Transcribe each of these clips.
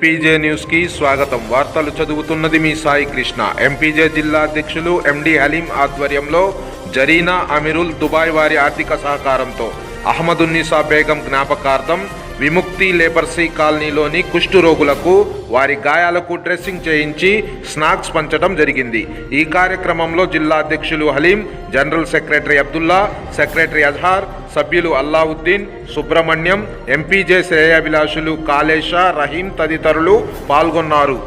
MPJ news కి స్వాగతం. వార్తలు చదువుతున్నది మీ సాయి కృష్ణ. ఎంపీజే జిల్లా అధ్యక్షులు ఎండి హలీం ఆధ్వర్యంలో జరీనా అమీరుల్ దుబాయ్ వారి ఆర్థిక సహకారంతో అహ్మదున్నీసా బేగం జ్ఞాపకార్థం విముక్తి లేపర్సీ కాలనీలోని కుష్టు రోగులకు వారి గాయాలకు డ్రెస్సింగ్ చేయించి స్నాక్స్ పంచడం జరిగింది. ఈ కార్యక్రమంలో జిల్లా అధ్యక్షులు Haleem, general secretary Abdullah, secretary Azhar, సభ్యులు అల్లావుద్దీన్, సుబ్రహ్మణ్యం, ఎంపీజే శ్రేయాభిలాషులు కాళేషా, రహీం తదితరులు పాల్గొన్నారు.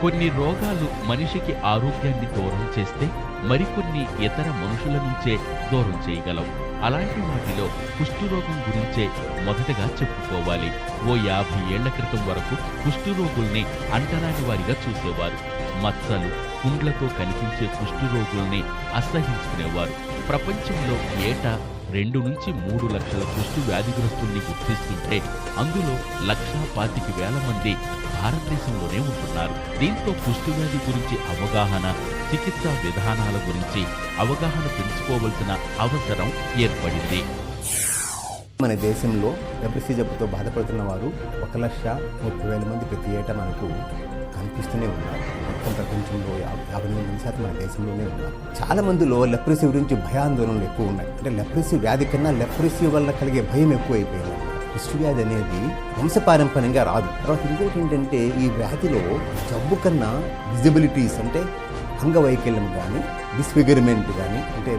కొన్ని రోగాలు మనిషికి ఆరోగ్యాన్ని దూరం చేస్తే మరికొన్ని ఇతర మనుషుల నుంచే దూరం చేయగలవు. అలాంటి వాటిలో కుష్ఠురోగం గురించే మొదటగా చెప్పుకోవాలి. ఓ 50 ఏళ్ల క్రితం వరకు కుష్ఠురోగుల్ని అంటరాని వారిగా చూసేవారు. మచ్చలు, కుండ్లతో కనిపించే కుష్ఠురోగుల్ని అసహించుకునేవారు. ప్రపంచంలో ఏటా 2 నుంచి 3 లక్షల కుష్టు వ్యాధిగ్రస్తుల్ని గుర్తిస్తుంటే అందులో 1,25,000 మంది భారతదేశంలోనే ఉంటున్నారు. దీంతో కుష్టు వ్యాధి గురించి అవగాహన, చికిత్సా విధానాల గురించి అవగాహన పెంచుకోవలసిన అవసరం ఏర్పడింది. మన దేశంలో లెప్రసీ జబ్బుతో బాధపడుతున్న వారు 1,30,000 మంది ప్రతి ఏటా మనకు కనిపిస్తూనే ఉన్నారు. మొత్తం ప్రపంచంలో 58% మన దేశంలోనే ఉన్నారు. చాలా మందిలో లెప్రసీ గురించి భయాందోళనలు ఎక్కువ ఉన్నాయి. అంటే లెప్రసీ వ్యాధి కన్నా లెప్రసీ వల్ల కలిగే భయం ఎక్కువైపోయింది. కుష్టు వ్యాధి అనేది వంశపారంపర్యంగా రాదు. తర్వాత ఇంకోటి ఏంటంటే ఈ వ్యాధిలో జబ్బు కన్నా డిజబిలిటీస్ అంటే అంగవైకల్యం కానీ, డిస్ఫిగర్మెంట్ కానీ, అంటే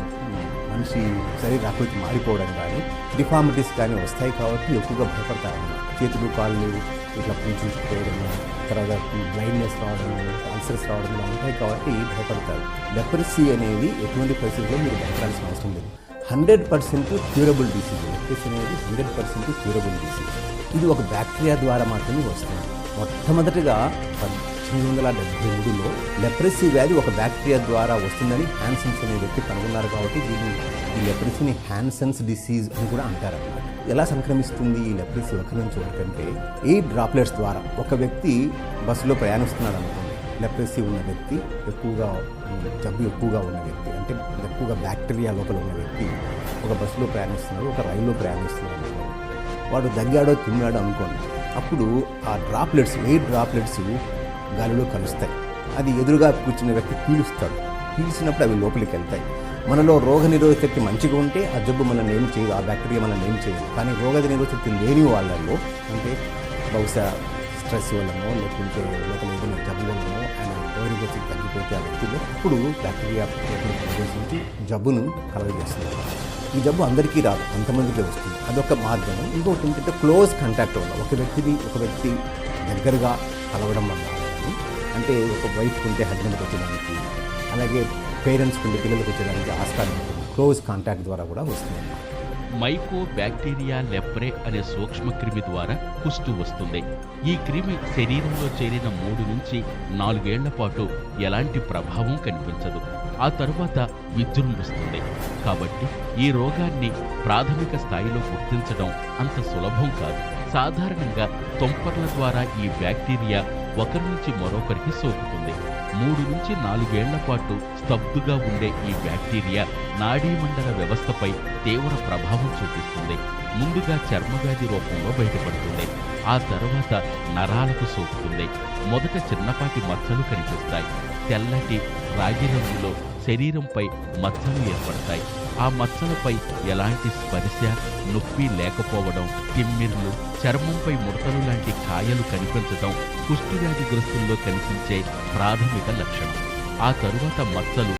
మనిషి శరీరాకృతి మారిపోవడం కానీ, డిఫార్మిటీస్ కానీ వస్తాయి కాబట్టి ఎక్కువగా భయపడతారు. చేతులు కాళ్ళు ఇట్లా పూజించుకోవడం, తర్వాత బ్లైండ్నెస్ రావడం, అల్సర్స్ రావడం ఇలా ఉంటాయి కాబట్టి భయపడతారు. లెప్రసీ అనేది ఎటువంటి పరిస్థితుల్లో మీరు భయపడాల్సిన అవసరం లేదు. 100% క్యూరబుల్ డిసీజ్. లెప్రసీ అనేది 100% క్యూరబుల్ డిసీజ్. ఇది ఒక బ్యాక్టీరియా ద్వారా మాత్రమే వస్తుంది. మొట్టమొదటిగా 1873లో లెప్రసీ వ్యాధి ఒక బ్యాక్టీరియా ద్వారా వస్తుందని హ్యాన్సన్స్ అనే వ్యక్తి కనుగొన్నారు. కాబట్టి ఈ లెప్రసీని హ్యాన్సన్స్ డిసీజ్ అని కూడా అంటారు. ఎలా సంక్రమిస్తుంది ఈ లెప్రసీ ఒకరి నుంచి ఒకరికంటే 8 డ్రాప్లెట్స్ ద్వారా. ఒక వ్యక్తి బస్సులో ప్రయాణిస్తున్నాడు అనుకోండి, లెప్రసీ ఉన్న వ్యక్తి, జబ్బు ఎక్కువగా ఉన్న వ్యక్తి, అంటే ఎక్కువగా బ్యాక్టీరియా లోపల ఉన్న వ్యక్తి ఒక బస్సులో ప్రయాణిస్తున్నాడు, ఒక రైల్లో ప్రయాణిస్తున్నాడు అనుకోండి, వాడు దగ్గాడో తిన్నాడో అనుకోండి, అప్పుడు ఆ డ్రాప్లెట్స్ 8 డ్రాప్లెట్స్ గాలిలో కలుస్తాయి. అది ఎదురుగా కూర్చున్న వ్యక్తి పీలుస్తాడు. పీల్చినప్పుడు అవి లోపలికి వెళ్తాయి. మనలో రోగ నిరోధక శక్తి మంచిగా ఉంటే ఆ జబ్బు మనల్ని ఏం చేయదు, ఆ బ్యాక్టీరియా మనల్ని ఏం చేయదు. కానీ రోగ నిరోధక శక్తి లేని వాళ్ళలో, అంటే బహుశా స్ట్రెస్ వల్లనో లేకుంటే లోపల ఏదైనా జబ్బు వల్లనో ఆయన రోగ నిరోధక శక్తి తగ్గిపోతే ఆ వ్యక్తిలో అప్పుడు బ్యాక్టీరియా ప్రవేశించి జబ్బును కలగజేస్తుంది. ఈ జబ్బు అందరికీ రాదు, కొంతమందికే వస్తుంది. అదొక మార్గం. ఇంకొకటి ఏంటంటే క్లోజ్ కాంటాక్ట్ వల్ల ఒక వ్యక్తి దగ్గరగా కలవడం వల్ల, అంటే ఒక వైఫ్కి ఉంటే హస్బెండ్కి వచ్చేదానికి, అలాగే పేరెంట్స్కి ఉంటే పిల్లలకు వచ్చేదానికి ఆస్కారం ఉంటుంది. క్లోజ్ కాంటాక్ట్ ద్వారా కూడా వస్తుంది. మైకో బ్యాక్టీరియా లెప్రే అనే సూక్ష్మక్రిమి ద్వారా కుష్టు వస్తుంది. ఈ క్రిమి శరీరంలో చేరిన 3 నుంచి 4 ఏళ్ల పాటు ఎలాంటి ప్రభావం కనిపించదు. ఆ తరువాత విజృంభిస్తుంది. కాబట్టి ఈ రోగాన్ని ప్రాథమిక స్థాయిలో గుర్తించడం అంత సులభం కాదు. సాధారణంగా తుంపర్ల ద్వారా ఈ బ్యాక్టీరియా ఒకరి నుంచి మరొకరికి సోకుతుంది. 3 నుంచి 4 ఏళ్ల పాటు స్తబ్దుగా ఉండే ఈ బ్యాక్టీరియా నాడీమండల వ్యవస్థపై తీవ్ర ప్రభావం చూపిస్తుంది. ముందుగా చర్మవ్యాధి రూపంలో బయటపడుతుంది. ఆ తర్వాత నరాలకు సోకుతుంది. మొదట చిన్నపాటి మచ్చలు కనిపిస్తాయి. తెల్లటి రాగి రంగులో శరీరంపై మచ్చలు ఏర్పడతాయి. ఆ మచ్చలపై ఎలాంటి స్పర్శ, నొప్పి లేకపోవడం, తిమ్మిర్లు, చర్మంపై ముడతలు లాంటి కాయలు కనిపించడం కుష్టు వ్యాధిగ్రస్తుల్లో కనిపించే ప్రాథమిక లక్షణం. ఆ తరువాత మచ్చలు